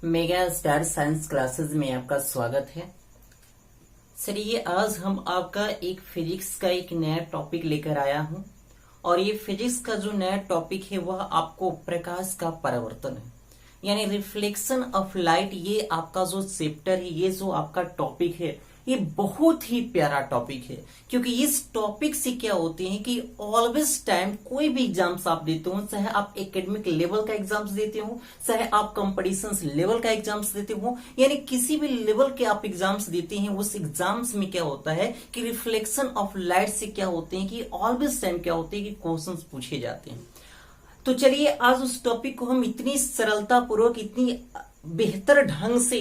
Mega star signs classes में आपका स्वागत है। चलिए आज हम आपका एक फिजिक्स का एक नया टॉपिक लेकर आया हूं और ये फिजिक्स का जो नया टॉपिक है वह आपको प्रकाश का परावर्तन है, यानी रिफ्लेक्शन ऑफ लाइट। ये आपका जो चैप्टर है, ये जो आपका टॉपिक है, ये बहुत ही प्यारा टॉपिक है क्योंकि इस टॉपिक से क्या होते हैं कि ऑलवेज टाइम कोई भी एग्जाम्स आप देते हो, चाहे आप एकेडमिक लेवल का एग्जाम्स देते हो, चाहे आप कंपटीशन लेवल का एग्जाम्स देते हो, यानी किसी भी लेवल के आप एग्जाम्स देते हैं, उस एग्जाम्स में क्या होता है कि रिफ्लेक्शन ऑफ लाइट से क्या होते हैं कि ऑलवेज टाइम क्या होते हैं कि क्वेश्चंस पूछे जाते हैं। तो चलिए आज उस टॉपिक को हम इतनी सरलता पूर्वक, इतनी बेहतर ढंग से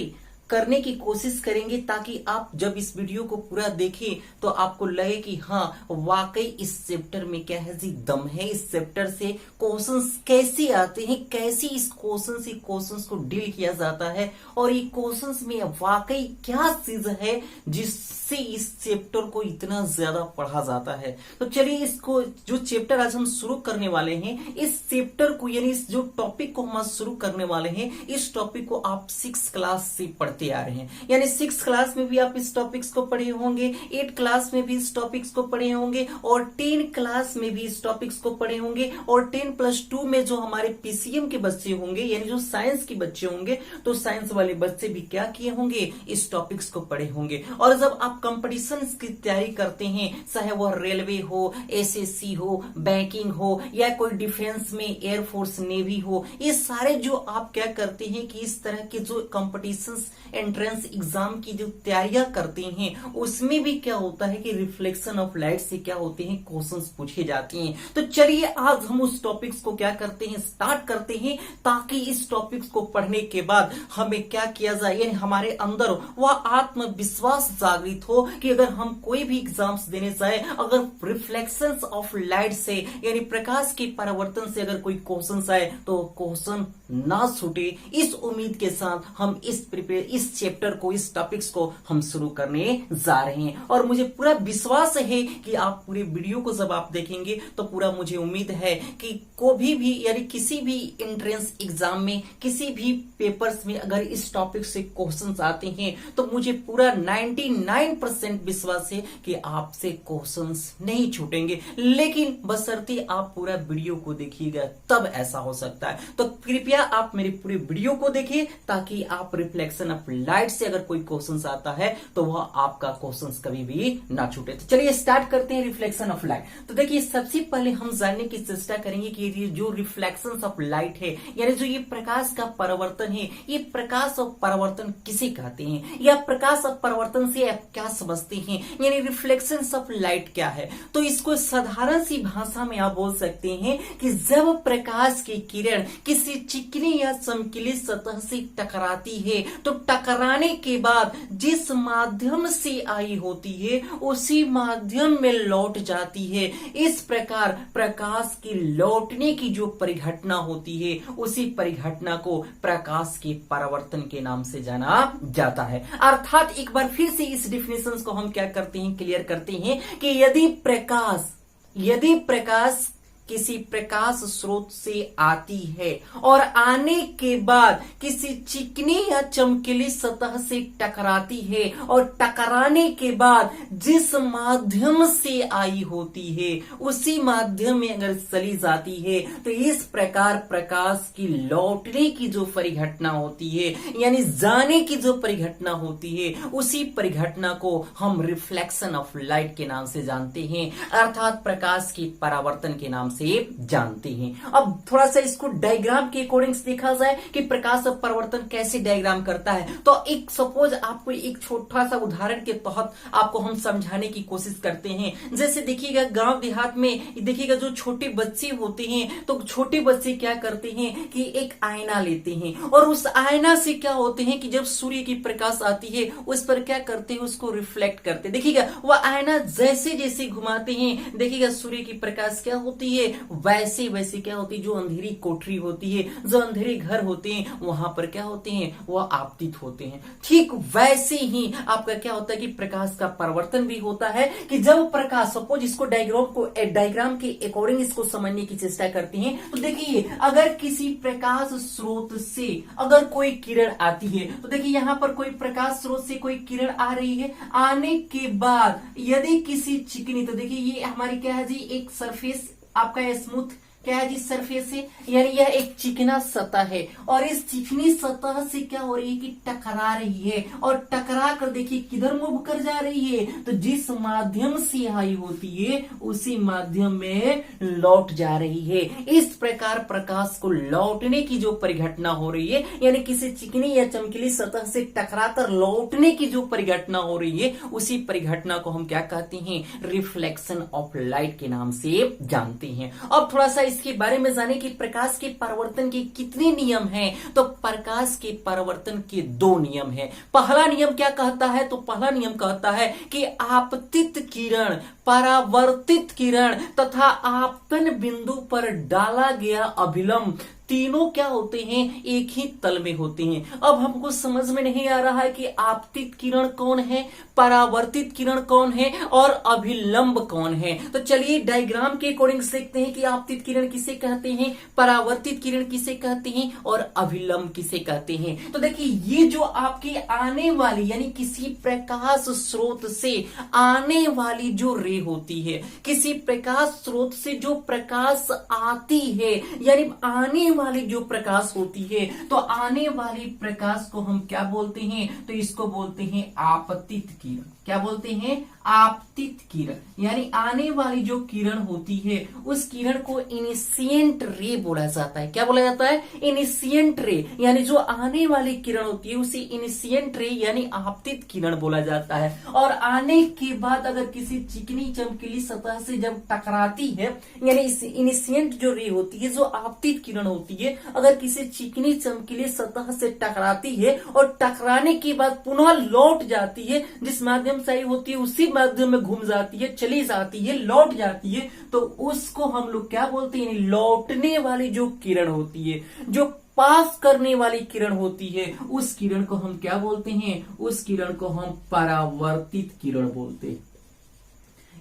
करने की कोशिश करेंगे ताकि आप जब इस वीडियो को पूरा देखें तो आपको लगे कि हाँ वाकई इस चैप्टर में क्या है जी दम है। इस चैप्टर से क्वेश्चंस कैसे आते हैं, कैसे इस क्वेश्चंस को डील किया जाता है और ये क्वेश्चंस में वाकई क्या चीज है जिससे इस चैप्टर को इतना ज्यादा पढ़ा जाता है। तो चलिए इसको जो चैप्टर आज हम शुरू करने वाले हैं, इस चैप्टर को यानी इस जो टॉपिक को हम आज शुरू करने वाले हैं, इस टॉपिक को आप 6 क्लास से पढ़ते आ रहे हैं। यानी 6 क्लास में भी आप इस टॉपिक्स को पढ़े होंगे, 8 क्लास में भी इस टॉपिक्स को पढ़े होंगे और 10 क्लास में भी इस टॉपिक्स को पढ़े होंगे और 10+2 में जो हमारे पीसीएम के बच्चे होंगे, यानी जो साइंस के बच्चे होंगे, तो साइंस वाले बच्चे भी क्या किए होंगे, इस टॉपिक्स को पढ़े होंगे। और जब आप कंपटीशन की तैयारी करते हैं, चाहे वह रेलवे हो, एसएससी हो, बैंकिंग हो या कोई डिफेंस में एयरफोर्स नेवी हो, ये सारे जो आप क्या करते हैं कि इस तरह के जो कंपटीशन एंट्रेंस एग्जाम की जो तैयारियां करते हैं, उसमें भी क्या होता है कि रिफ्लेक्शन ऑफ लाइट से क्या होते हैं क्वेश्चंस पूछे जाते हैं। तो चलिए आज हम उस टॉपिक्स को क्या करते हैं, स्टार्ट करते हैं, ताकि इस टॉपिक्स को पढ़ने के बाद हमें क्या किया जाए, यानी हमारे अंदर वह आत्मविश्वास जागृत हो कि अगर हम कोई भी एग्जाम्स देने जाए, अगर रिफ्लेक्शन ऑफ लाइट से यानी प्रकाश के परावर्तन से अगर कोई क्वेश्चन आए तो क्वेश्चन ना छूटे। इस उम्मीद के साथ हम इस चैप्टर को, इस टॉपिक्स को हम शुरू करने जा रहे हैं और मुझे पूरा विश्वास है कि आप पूरे वीडियो को जब आप देखेंगे तो पूरा मुझे उम्मीद है कि कोई भी यानी किसी भी एंट्रेंस एग्जाम में, किसी भी पेपर्स में अगर इस टॉपिक से क्वेश्चंस आते हैं तो मुझे पूरा 99% विश्वास है कि आपसे क्वेश्चंस नहीं छूटेंगे, लेकिन बशर्ते आप पूरा वीडियो को देखिएगा तब ऐसा हो सकता है। तो कृपया आप मेरी पूरी वीडियो को देखिए ताकि आप रिफ्लेक्शन ऑफ लाइट से अगर कोई क्वेश्चन आता है तो वह आपका क्वेश्चन कभी भी ना छूटे। तो चलिए स्टार्ट करते हैं रिफ्लेक्शन ऑफ लाइट। तो देखिए सबसे पहले हम जानने की चेष्टा करेंगे कि ये जो रिफ्लेक्शन ऑफ लाइट है, यानी जो ये प्रकाश का परावर्तन है, ये प्रकाश और परावर्तन किसे कहते हैं, या प्रकाश और परावर्तन से आप क्या समझते हैं, यानी रिफ्लेक्शन ऑफ लाइट क्या है। तो इसको साधारण सी भाषा में आप बोल सकते हैं कि जब प्रकाश की किरण किसी चिकनी या चमकीली सतह से टकराती है तो टकराने के बाद जिस माध्यम से आई होती है उसी माध्यम में लौट जाती है। इस प्रकार प्रकाश की लौटने की जो परिघटना होती है, उसी परिघटना को प्रकाश के परावर्तन के नाम से जाना जाता है। अर्थात एक बार फिर से इस डेफिनेशन को हम क्या करते हैं, क्लियर करते हैं कि यदि प्रकाश किसी प्रकाश स्रोत से आती है और आने के बाद किसी चिकनी या चमकीली सतह से टकराती है और टकराने के बाद जिस माध्यम से आई होती है उसी माध्यम में अगर चली जाती है तो इस प्रकार प्रकाश की लौटने की जो परिघटना होती है, यानी जाने की जो परिघटना होती है, उसी परिघटना को हम रिफ्लेक्शन ऑफ लाइट के नाम से जानते हैं, अर्थात प्रकाश की परावर्तन के नाम से जानते हैं। अब थोड़ा सा इसको डायग्राम के अकॉर्डिंग देखा जाए कि प्रकाश और परावर्तन कैसे डायग्राम करता है। तो एक सपोज आपको एक छोटा सा उदाहरण के तहत आपको हम समझाने की कोशिश करते हैं। जैसे देखिएगा गांव देहात में देखिएगा जो छोटे बच्चे होते हैं, तो छोटे बच्चे क्या करते हैं कि एक आईना लेते हैं और उस आईना से क्या होते हैं कि जब सूर्य की प्रकाश आती है उस पर क्या करते हैं, उसको रिफ्लेक्ट करते हैं। देखिएगा वह आईना जैसे जैसे घुमाते हैं, देखिएगा सूर्य की प्रकाश क्या होती है, है वैसे वैसे क्या होती है, जो अंधेरी कोठरी होती है, जो अंधेरे घर होते हैं, वहां पर क्या होते हैं, वह आपतित होते हैं। ठीक वैसे ही आपका क्या होता है कि प्रकाश का परिवर्तन भी होता है कि जब प्रकाश, सपोज इसको डायग्राम के अकॉर्डिंग इसको समझने की चेष्टा करते हैं तो देखिए, अगर किसी प्रकाश स्रोत से अगर कोई किरण आती है तो देखिए यहां पर कोई प्रकाश स्रोत से कोई किरण आ रही है, आने के बाद यदि किसी चिकनी, तो देखिए ये हमारी क्या है जी, एक सरफेस आपका स्मूथ क्या है जी, सरफेस है, यानी यह एक चिकना सतह है और इस चिकनी सतह से क्या हो रही है कि टकरा रही है और टकरा कर देखिए किधर मूव कर जा रही है, तो जिस माध्यम से आई होती है उसी माध्यम में लौट जा रही है। इस प्रकार प्रकाश को लौटने की जो परिघटना हो रही है, यानी किसी चिकनी या चमकीली सतह से टकराकर लौटने की जो परिघटना हो रही है, उसी परिघटना को हम क्या कहते हैं, रिफ्लेक्शन ऑफ लाइट के नाम से जानते हैं। अब थोड़ा सा इसके बारे में जाने कि प्रकाश के परावर्तन के कितने नियम हैं, तो प्रकाश के परावर्तन के 2 नियम हैं। पहला नियम क्या कहता है, तो पहला नियम कहता है कि आपतित किरण, परावर्तित किरण तथा आपतन बिंदु पर डाला गया अभिलंब तीनों क्या होते हैं, एक ही तल में होते हैं। अब हमको समझ में नहीं आ रहा है कि आपतित किरण कौन है, परावर्तित किरण कौन है और अभिलंब कौन है। तो चलिए डायग्राम के अकॉर्डिंग देखते हैं कि आपतित किरण किसे कहते हैं, परावर्तित किरण किसे कहते हैं और अभिलंब किसे कहते हैं। तो देखिए ये जो आपकी आने वाली, यानी किसी प्रकाश स्रोत से आने वाली जो रे होती है, किसी प्रकाश स्रोत से जो प्रकाश आती है, यानी आने वाली जो प्रकाश होती है, तो आने वाली प्रकाश को हम क्या बोलते हैं, तो इसको बोलते हैं आपतित किरण। क्या बोलते हैं, आपतित किरण। यानी आने वाली जो किरण होती है उस किरण को इनिशिएंट रे बोला जाता है। क्या बोला जाता है, इनिशिएंट रे। यानी जो आने वाली किरण होती है उसे इनिशिएंट रे यानी आपतित किरण बोला जाता है। और आने के बाद अगर किसी चिकनी चमकीली सतह से जब टकराती है, यानी इस इनिशिएंट जो रे होती है, जो आपतित किरण होती है, अगर किसी चिकनी चमकीली सतह से टकराती है और टकराने के बाद पुनः लौट जाती है, जिस माध्यम से आई होती है उसी माध्यम में घूम जाती है, चली जाती है, लौट जाती है, तो उसको हम लोग क्या बोलते हैं, लौटने वाली जो किरण होती है, जो पास करने वाली किरण होती है, उस किरण को हम क्या बोलते हैं, उस किरण को हम परावर्तित किरण बोलते हैं,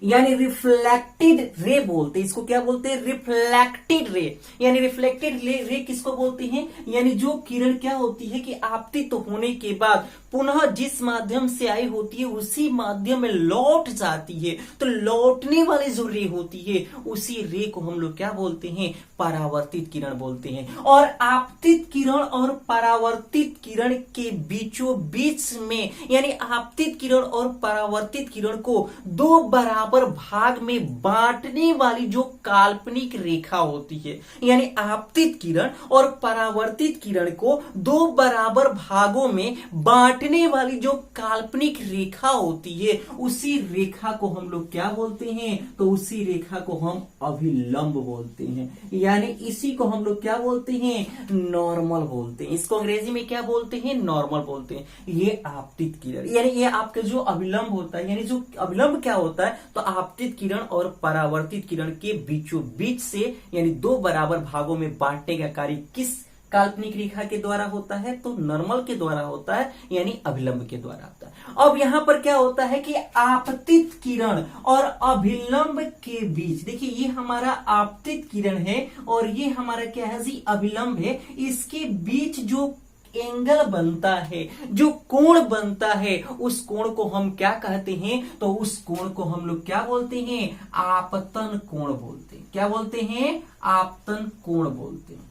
यानी रिफ्लेक्टेड रे बोलते हैं। इसको क्या बोलते हैं, रिफ्लेक्टेड रे। यानी रिफ्लेक्टेड रे किसको बोलते हैं, यानी जो किरण क्या होती है कि आपतित होने के बाद पुनः जिस माध्यम से आई होती है उसी माध्यम में लौट जाती है, तो लौटने वाली जो रे होती है उसी रे को हम लोग क्या बोलते हैं, परावर्तित किरण बोलते हैं। और आपतित किरण और परावर्तित किरण के बीचों बीच में, यानी आपतित किरण और परावर्तित किरण को 2 बराबर भाग में बांटने वाली जो काल्पनिक रेखा होती है, यानी आपतित किरण और परावर्तित किरण को 2 बराबर भागों में बांटने वाली जो काल्पनिक रेखा होती है, उसी रेखा को हम लोग क्या बोलते हैं, तो उसी रेखा को हम अभिलंब बोलते हैं, यानी इसी को हम लोग क्या बोलते हैं, नॉर्मल बोलते हैं। इसको अंग्रेजी में क्या बोलते हैं, नॉर्मल बोलते हैं। ये आपतित किरण, यानी ये आपका जो अभिलंब होता है, यानी जो अभिलंब क्या होता है, तो आपतित किरण और परावर्तित किरण के बीचों बीच से, यानी 2 बराबर भागों में बांटने का कार्य किस काल्पनिक रेखा के द्वारा होता है, तो नॉर्मल के द्वारा होता है, यानी अभिलंब के द्वारा होता है। अब यहां पर क्या होता है कि आपतित किरण और अभिलंब के बीच, देखिए ये हमारा आपतित किरण है और ये हमारा क्या है जी, अभिलंब है। इसके बीच जो एंगल बनता है, जो कोण बनता है, उस कोण को हम क्या कहते हैं, तो उस कोण को हम लोग क्या बोलते हैं, आपतन कोण बोलते हैं। क्या बोलते हैं, आपतन कोण बोलते हैं।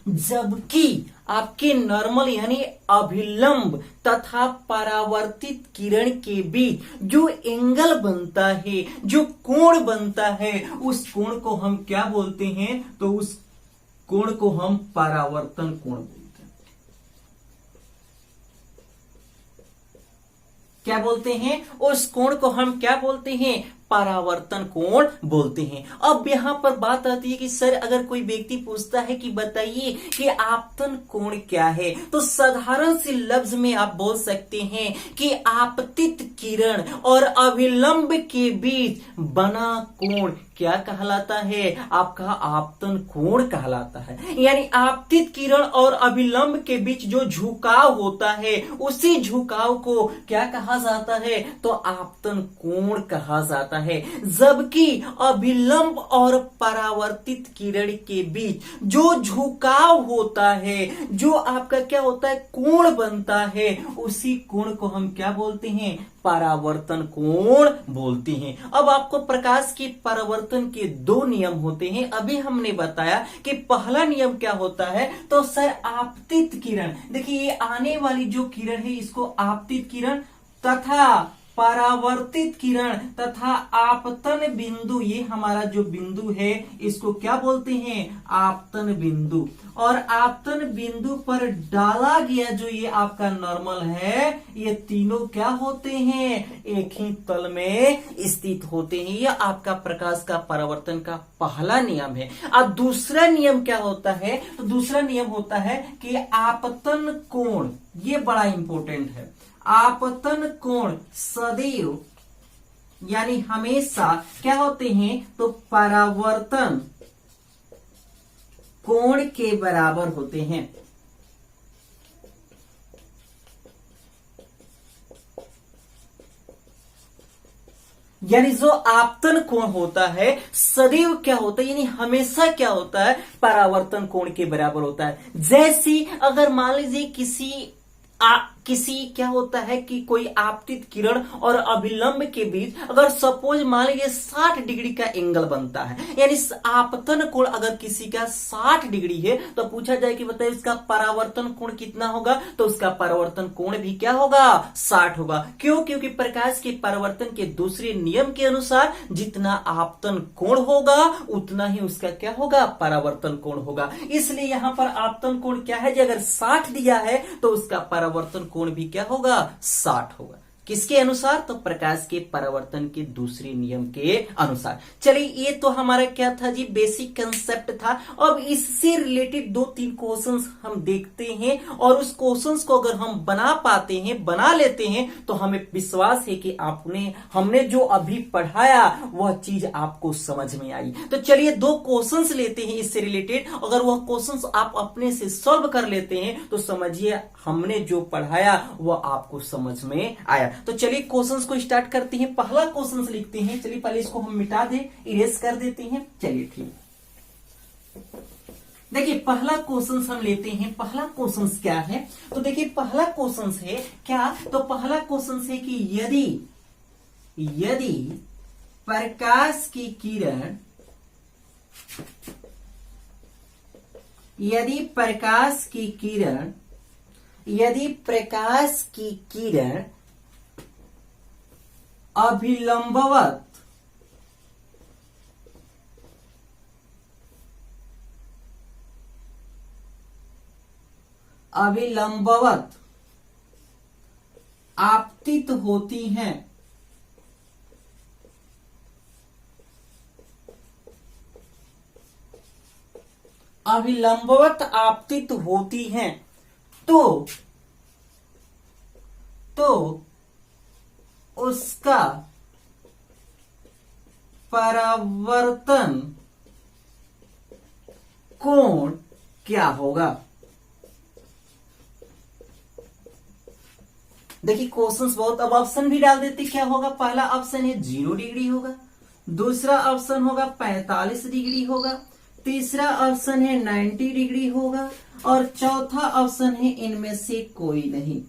जबकि आपके नॉर्मल यानी अभिलंब तथा परावर्तित किरण के बीच जो एंगल बनता है, जो कोण बनता है, उस कोण को हम क्या बोलते हैं, तो उस कोण को हम परावर्तन कोण बोलते हैं। क्या बोलते हैं, उस कोण को हम क्या बोलते हैं, परावर्तन कोण बोलते हैं। अब यहां पर बात आती है कि सर अगर कोई व्यक्ति पूछता है कि बताइए कि आपतन कोण क्या है, तो साधारण सी लफ्ज में आप बोल सकते हैं कि आपतित किरण और अभिलंब के बीच बना कोण क्या कहलाता है? आपका आपतन कोण कहलाता है। यानी आपतित किरण और अभिलंब के बीच जो झुकाव होता है उसी झुकाव को क्या कहा जाता है? तो आपतन कोण कहा जाता है। जबकि अभिलंब और परावर्तित किरण के बीच जो झुकाव होता है, जो आपका क्या होता है, कोण बनता है, उसी कोण को हम क्या बोलते हैं? परावर्तन कोण बोलते हैं। अब आपको प्रकाश के परावर्तन के दो नियम होते हैं। अभी हमने बताया कि पहला नियम क्या होता है, तो सर आपतित किरण, देखिए ये आने वाली जो किरण है इसको आपतित किरण तथा परावर्तित किरण तथा आपतन बिंदु, ये हमारा जो बिंदु है इसको क्या बोलते हैं? आपतन बिंदु। और आपतन बिंदु पर डाला गया जो ये आपका नॉर्मल है, ये तीनों क्या होते हैं? एक ही तल में स्थित होते हैं। यह आपका प्रकाश का परावर्तन का पहला नियम है। अब दूसरा नियम क्या होता है? तो दूसरा नियम होता है कि आपतन कोण, ये बड़ा इंपॉर्टेंट है। आपतन कोण सदैव यानी हमेशा क्या होते हैं? तो परावर्तन कोण के बराबर होते हैं। यानी जो आपतन कोण होता है सदैव क्या होता है, यानी हमेशा क्या होता है? परावर्तन कोण के बराबर होता है। जैसे अगर मान लीजिए किसी क्या होता है कि कोई आपतित किरण और अभिलंब के बीच अगर सपोज मान लीजिए 60 डिग्री का एंगल बनता है, यानी आपतन कोण अगर किसी का 60 डिग्री है, तो पूछा जाए कि बताइए उसका परावर्तन कोण कितना होगा? तो उसका परावर्तन कोण भी क्या होगा? 60 होगा। क्यों? क्योंकि प्रकाश के परावर्तन के दूसरे नियम के अनुसार जितना आपतन कोण होगा उतना ही उसका क्या होगा? परावर्तन कोण होगा। इसलिए यहां पर आपतन कोण क्या है? अगर 60 दिया है तो उसका परावर्तन कोण भी क्या होगा? 60 होगा। किसके अनुसार? तो प्रकाश के परावर्तन के दूसरे नियम के अनुसार। चलिए ये तो हमारा क्या था जी? बेसिक कंसेप्ट था। अब इससे रिलेटेड 2-3 क्वेश्चंस हम देखते हैं और उस क्वेश्चंस को अगर हम बना पाते हैं, बना लेते हैं, तो हमें विश्वास है कि हमने जो अभी पढ़ाया वह चीज आपको समझ में आई। तो चलिए 2 क्वेश्चंस लेते हैं इससे रिलेटेड। अगर वह क्वेश्चंस आप अपने से सॉल्व कर लेते हैं तो समझिए हमने जो पढ़ाया वह आपको समझ में आया। तो चलिए क्वेश्चंस को स्टार्ट करते हैं। पहला क्वेश्चंस लिखते हैं। चलिए पहले इसको हम मिटा दें, इरेज कर देते हैं। चलिए ठीक, देखिए पहला क्वेश्चंस हम लेते हैं। पहला क्वेश्चंस क्या है? तो देखिए पहला क्वेश्चंस है क्या? तो पहला क्वेश्चंस है कि यदि प्रकाश की किरण यदि प्रकाश की किरण अभिलंबवत आपतित होती हैं, अभिलंबवत आपतित होती हैं, तो उसका परावर्तन कोण क्या होगा? देखिए क्वेश्चंस बहुत, अब ऑप्शन भी डाल देते क्या होगा? पहला ऑप्शन है 0 डिग्री होगा, दूसरा ऑप्शन होगा 45 डिग्री होगा, तीसरा ऑप्शन है 90 डिग्री होगा और चौथा ऑप्शन है इनमें से कोई नहीं।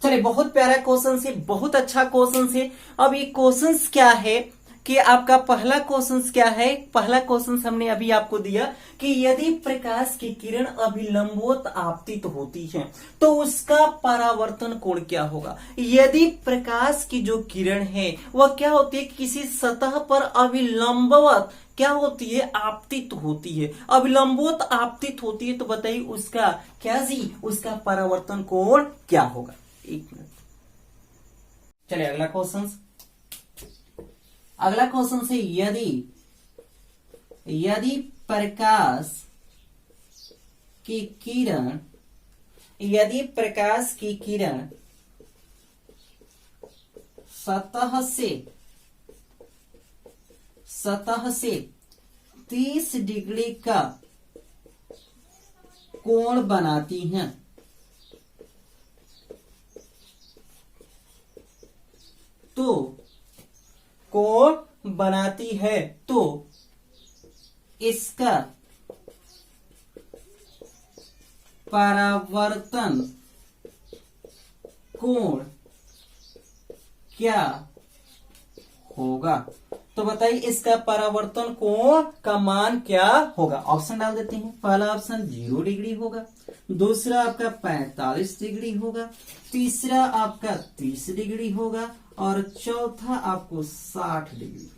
चलिए बहुत प्यारा क्वेश्चन है, बहुत अच्छा क्वेश्चन है। अब ये क्वेश्चन क्या है कि आपका पहला क्वेश्चन क्या है? पहला क्वेश्चन हमने अभी आपको दिया कि यदि प्रकाश की किरण अभिलंबवत आपतित होती है तो उसका परावर्तन कोण क्या होगा? यदि प्रकाश की जो किरण है वह क्या होती है? किसी सतह पर अभिलंबवत क्या होती है? आपतित होती है। अभिलंबवत आपतित होती है तो बताइए उसका क्या जी? उसका परावर्तन कोण क्या होगा? एक मिनट, चलिए अगला क्वेश्चन। अगला क्वेश्चन से यदि प्रकाश की किरण यदि प्रकाश की किरण सतह से 30 डिग्री का कोण बनाती हैं, तो कोण बनाती है तो इसका परावर्तन कोण क्या होगा? तो बताइए इसका परावर्तन कोण का मान क्या होगा? ऑप्शन डाल देते हैं। पहला ऑप्शन 0 डिग्री होगा, दूसरा आपका 45 डिग्री होगा, तीसरा आपका 30 डिग्री होगा और चौथा आपको 60 डिग्री।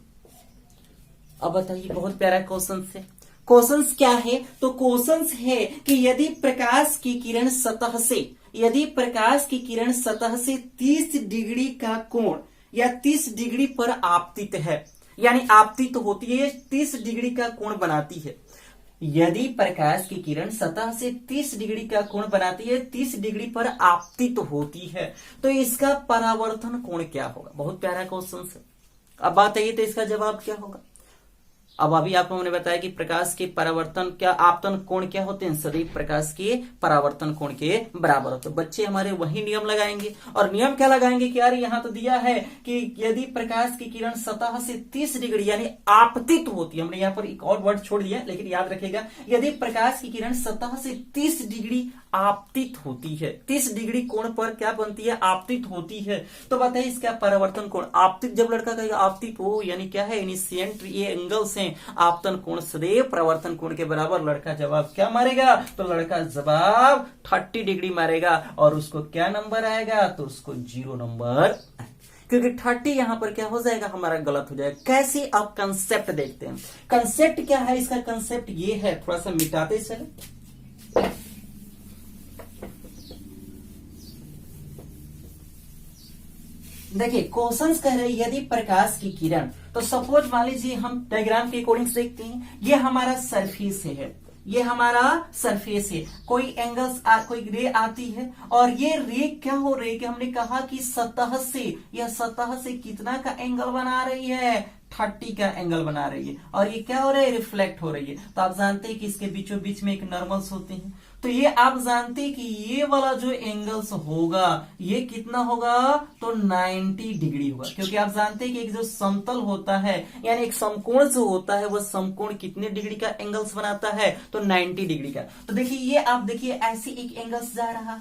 अब बताइए, बहुत प्यारा क्वेश्चन है। क्वेश्चंस क्या है? तो क्वेश्चंस है कि यदि प्रकाश की किरण सतह से 30 डिग्री का कोण या 30 डिग्री पर आपतित है, यानी आपतित होती है, 30 डिग्री का कोण बनाती है। यदि प्रकाश की किरण सतह से 30 डिग्री का कोण बनाती है, 30 डिग्री पर आपतित होती है, तो इसका परावर्तन कोण क्या होगा? बहुत प्यारा क्वेश्चन है। अब बात आई तो इसका जवाब क्या होगा? अब अभी आपको हमने बताया कि प्रकाश के परावर्तन क्या आपतन कोण क्या होते हैं? सदैव प्रकाश के परावर्तन कोण के बराबर होते हैं। बच्चे हमारे वही नियम लगाएंगे, और नियम क्या लगाएंगे कि यार यहाँ तो दिया है कि यदि प्रकाश की किरण सतह से 30 डिग्री यानी आपतित होती है, हमने यहाँ पर एक और वर्ड छोड़ दिया, लेकिन याद रखेगा, यदि प्रकाश की किरण सतह से 30 डिग्री आपतित होती है, 30 डिग्री कोण पर क्या बनती है? आपतित होती है, तो बताइए इसका परावर्तन कोण। आपतित जब लड़का कहेगा आपतित हो, यानी क्या है? इनिशिएंट ये एंगल्स हैं, आपतन कोण सदैव प्रवर्तन कोण के बराबर। लड़का जवाब क्या मारेगा? तो लड़का जवाब 30 डिग्री मारेगा, और उसको क्या नंबर आएगा? तो उसको 0 नंबर, क्योंकि 30 यहां पर क्या हो जाएगा? हमारा गलत हो जाएगा। कैसे? अब कंसेप्ट देखते हैं। कंसेप्ट क्या है इसका? कंसेप्ट ये है, थोड़ा सा मिटाते चले। देखिए क्वेश्चंस कह रहे हैं यदि प्रकाश की किरण, तो सपोज मान लीजिए हम डायग्राम के अकॉर्डिंग देखते हैं, ये हमारा सरफेस है, ये हमारा सरफेस है, कोई एंगल्स कोई रे आती है, और ये रे क्या हो रही है कि हमने कहा कि सतह से, यह सतह से कितना का एंगल बना रही है? 30 का एंगल बना रही है, और ये क्या हो रहा है? रिफ्लेक्ट हो रही है। तो आप जानते हैं कि इसके बीचों बीच में एक नॉर्मल्स होते हैं, तो ये आप जानते हैं कि ये वाला जो एंगल्स होगा ये कितना होगा? तो 90 डिग्री होगा, क्योंकि आप जानते हैं कि एक जो समतल होता है, यानी एक समकोण जो होता है, वह समकोण कितने डिग्री का एंगल्स बनाता है? तो 90 डिग्री का। तो देखिए ये आप देखिए ऐसे एक एंगल्स जा रहा,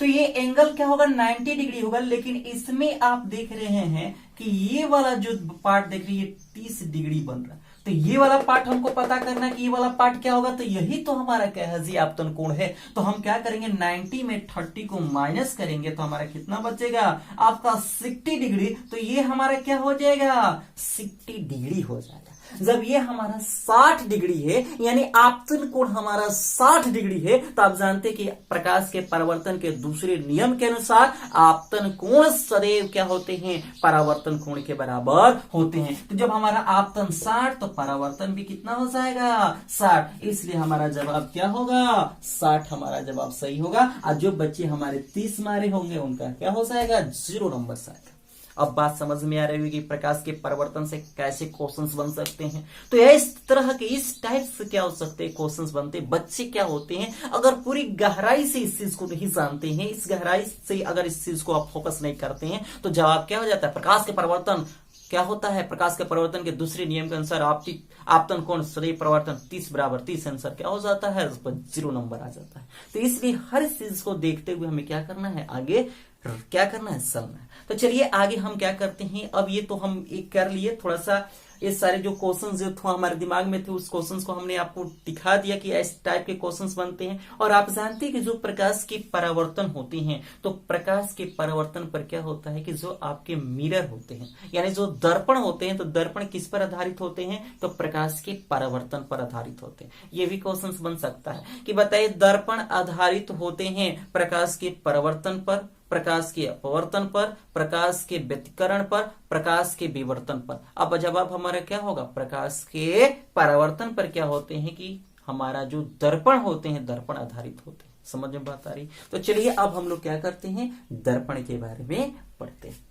तो ये एंगल क्या होगा? 90 डिग्री होगा, लेकिन इसमें आप देख रहे हैं कि ये वाला जो पार्ट देख रही है 30 डिग्री बन रहा है। तो ये वाला पार्ट हमको पता करना है कि ये वाला पार्ट क्या होगा, तो यही तो हमारा क्या है जी? आपतन कोण है। तो हम क्या करेंगे? 90 में 30 को माइनस करेंगे तो हमारा कितना बचेगा? आपका 60 डिग्री। तो ये हमारा क्या हो जाएगा? 60 डिग्री हो जाएगा। जब ये हमारा 60 डिग्री है, यानी आपतन कोण हमारा 60 डिग्री है, तो आप जानते हैं कि प्रकाश के परावर्तन के दूसरे नियम के अनुसार आपतन कोण सदैव क्या होते हैं? परावर्तन कोण के बराबर होते हैं। तो जब हमारा आपतन 60, तो परावर्तन भी कितना हो जाएगा? 60। इसलिए हमारा जवाब क्या होगा? 60 हमारा जवाब सही होगा। और जो बच्चे हमारे 30 मारे होंगे उनका क्या हो जाएगा? 0 नंबर से आएगा। अब बात समझ में आ रही होगी कि प्रकाश के परिवर्तन से कैसे क्वेश्चंस बन सकते हैं। तो यह इस तरह के, इस टाइप से क्या हो सकते हैं क्वेश्चंस बनते। बच्चे क्या होते हैं, अगर पूरी गहराई से इस चीज को नहीं जानते हैं, इस गहराई से अगर इस चीज को आप फोकस नहीं करते हैं, तो जवाब क्या हो जाता है? प्रकाश के परिवर्तन क्या होता है? प्रकाश के परिवर्तन के दूसरे नियम के अनुसार आपतन कोण सदैव परिवर्तन 30 बराबर 30 आंसर क्या हो जाता है? उस पर 0 नंबर आ जाता है। तो इसलिए हर चीज को देखते हुए हमें क्या करना है? आगे क्या करना है? चलना है। तो चलिए आगे हम क्या करते हैं। अब ये तो हम एक कर लिए, थोड़ा सा ये सारे जो क्वेश्चंस जो थे हमारे दिमाग में थे, उस क्वेश्चंस को हमने आपको दिखा दिया कि इस टाइप के क्वेश्चंस बनते हैं। और आप जानते हैं कि जो प्रकाश के परावर्तन होते हैं, तो प्रकाश के परावर्तन पर क्या होता है कि जो आपके मिरर होते हैं, यानी जो दर्पण होते हैं, तो दर्पण किस पर आधारित होते हैं? तो प्रकाश के परावर्तन पर आधारित होते हैं। ये भी क्वेश्चंस बन सकता है कि बताइए दर्पण आधारित होते हैं प्रकाश के परावर्तन पर, प्रकाश के अपवर्तन पर, प्रकाश के व्यतिकरण पर, प्रकाश के विवर्तन पर। अब जवाब हमारा क्या होगा? प्रकाश के परावर्तन पर क्या होते हैं कि हमारा जो दर्पण होते हैं, दर्पण आधारित होते हैं। समझ में बात आ रही? तो चलिए अब हम लोग क्या करते हैं, दर्पण के बारे में पढ़ते हैं।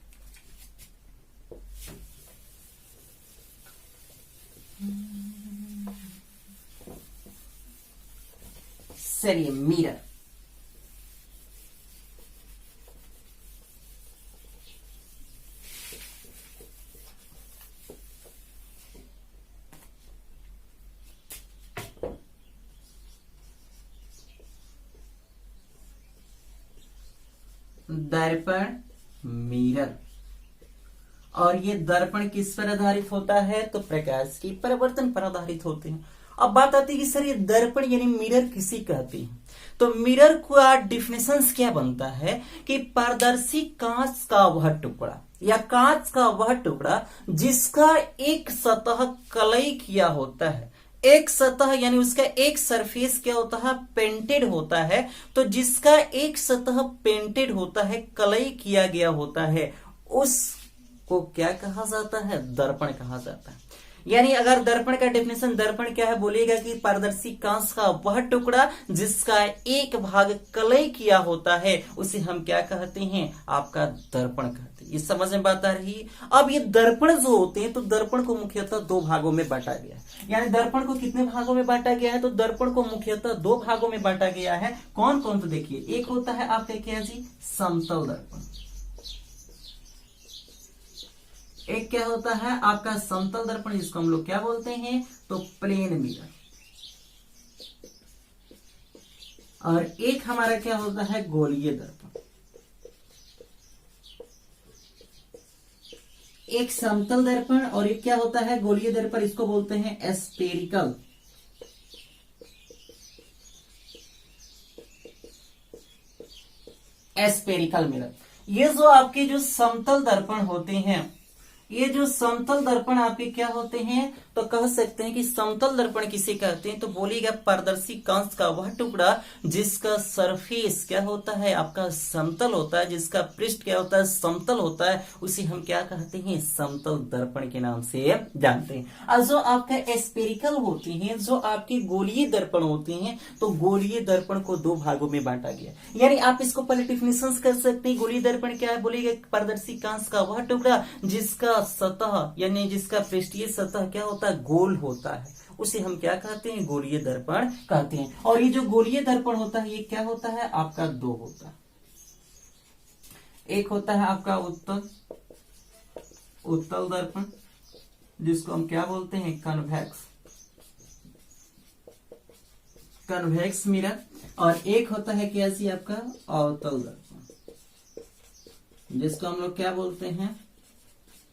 चलिए, मिरर। दर्पण, मिरर। और ये दर्पण किस पर आधारित होता है, तो प्रकाश की परावर्तन पर आधारित होते हैं। अब बात आती है कि सर ये दर्पण यानी मिरर किसी कहते हैं, तो मिरर का डिफिनेशन क्या बनता है कि पारदर्शी कांच का वह टुकड़ा या कांच का वह टुकड़ा जिसका एक सतह कलई किया होता है, एक सतह यानी उसका एक सरफेस क्या होता है, पेंटेड होता है। तो जिसका एक सतह पेंटेड होता है, कलई किया गया होता है, उसको क्या कहा जाता है, दर्पण कहा जाता है। यानी अगर दर्पण का डेफिनेशन, दर्पण क्या है बोलिएगा कि पारदर्शी कांच का वह टुकड़ा जिसका एक भाग कलई किया होता है, उसे हम क्या कहते हैं, आपका दर्पण कहते हैं। ये समझ में बात आ रही है? अब ये दर्पण जो होते हैं, तो दर्पण को मुख्यतः दो भागों में बांटा गया है। यानी दर्पण को कितने भागों में बांटा गया है, तो दर्पण को मुख्यतः दो भागों में बांटा गया है। कौन कौन? तो देखिए, एक होता है आपका क्या जी, समतल दर्पण। एक क्या होता है आपका समतल दर्पण, जिसको हम लोग क्या बोलते हैं, तो प्लेन मिरर। और एक हमारा क्या होता है, गोलीय दर्पण। एक समतल दर्पण और एक क्या होता है, गोलीय दर्पण। इसको बोलते हैं एस्पेरिकल। Spherical mirror. ये जो आपके जो समतल दर्पण होते हैं, ये जो समतल दर्पण आपके क्या होते हैं, तो कह सकते हैं कि समतल दर्पण किसे कहते हैं, तो बोलिएगा पारदर्शी कांच का वह टुकड़ा जिसका सरफेस क्या होता है, आपका समतल होता है, जिसका पृष्ठ क्या होता है, समतल होता है, उसे हम क्या कहते हैं, समतल दर्पण के नाम से जानते हैं। और जो आपका एस्पेरिकल होते हैं, जो आपके गोलीय दर्पण होते हैं, तो गोलीय दर्पण को दो भागों में बांटा गया। यानी आप इसको पहले डिफिनेशन कर सकते हैं, गोलीय दर्पण क्या है, बोलिएगा पारदर्शी कांच का वह टुकड़ा जिसका सतह यानी जिसका पृष्ठीय सतह क्या होता है, गोल होता है, उसे हम क्या कहते हैं, गोलीय दर्पण कहते हैं। और ये जो गोलीय दर्पण होता है, ये क्या होता है आपका, दो होता है। एक होता है आपका उत्तल दर्पण, जिसको हम क्या बोलते हैं, कन्वेक्स मिरर। और एक होता है क्या जी आपका, अवतल दर्पण, जिसको हम लोग क्या बोलते हैं,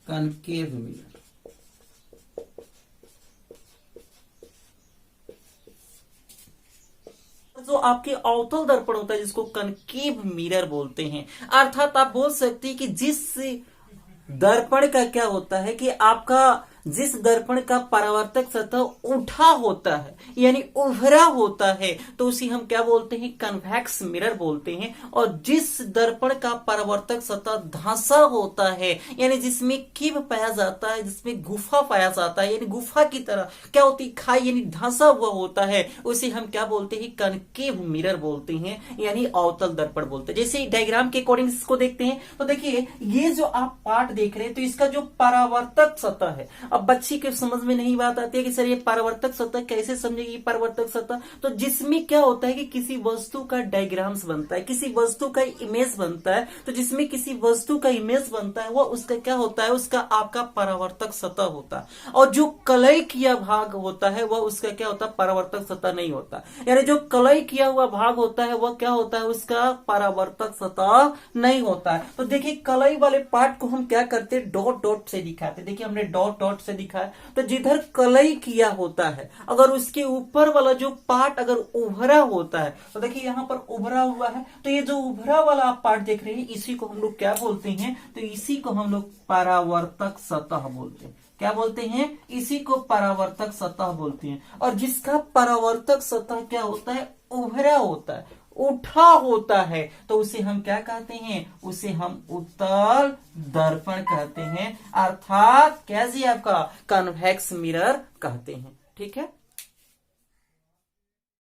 कनकेव मिरर। जो आपके अवतल दर्पण होता है, जिसको कनकेव मिरर बोलते हैं, अर्थात आप बोल सकते हैं कि जिस दर्पण का क्या होता है कि आपका जिस दर्पण का परावर्तक सतह उठा होता है यानी उभरा होता है, तो उसे हम क्या बोलते हैं, कन्वेक्स मिरर बोलते हैं। और जिस दर्पण का परावर्तक सतह धंसा होता है यानी जिसमें कीव पाया जाता है, जिसमें गुफा पाया जाता है, यानी गुफा की तरह क्या होती है, खाई यानी धंसा हुआ होता है, उसे हम क्या बोलते हैं, कनकेव मिरर बोलते हैं, यानी अवतल दर्पण बोलते हैं। जैसे डायग्राम के अकॉर्डिंग इसको देखते हैं, तो देखिए ये जो आप पार्ट देख रहे हैं, तो इसका जो परावर्तक सतह है, अब बच्ची के समझ में नहीं बात आती है कि सर ये परावर्तक सतह कैसे समझेगी, परावर्तक सतह तो जिसमें क्या होता है कि किसी वस्तु का डायग्राम्स बनता है, किसी वस्तु का इमेज बनता है, तो जिसमें किसी वस्तु का इमेज बनता है, वो उसका क्या होता है, उसका आपका परावर्तक सतह होता है। और जो कलई किया भाग होता है, वह उसका क्या होता है, परावर्तक सतह नहीं होता। यानी जो कलई किया हुआ भाग होता है, वह क्या होता है, उसका परावर्तक सतह नहीं होता है। तो देखिए कलई वाले पार्ट को हम क्या करते हैं, डॉट डॉट से दिखाते। देखिए हमने डॉट डॉट से दिखा है, तो जिधर कलई किया होता है, अगर उसके ऊपर वाला जो पार्ट अगर उभरा होता है, तो देखिए यहां पर उभरा हुआ है, तो ये जो उभरा वाला आप पार्ट देख रहे हैं, इसी को हम लोग क्या बोलते हैं, तो इसी को हम लोग परावर्तक सतह बोलते हैं। क्या बोलते हैं, इसी को परावर्तक सतह बोलते हैं। और जिसका परावर्तक सतह क्या होता है, उभरा होता है, उठा होता है, तो उसे हम क्या कहते हैं, उसे हम उत्तल दर्पण कहते हैं, अर्थात क्या जी आपका कन्वेक्स मिरर कहते हैं। ठीक है।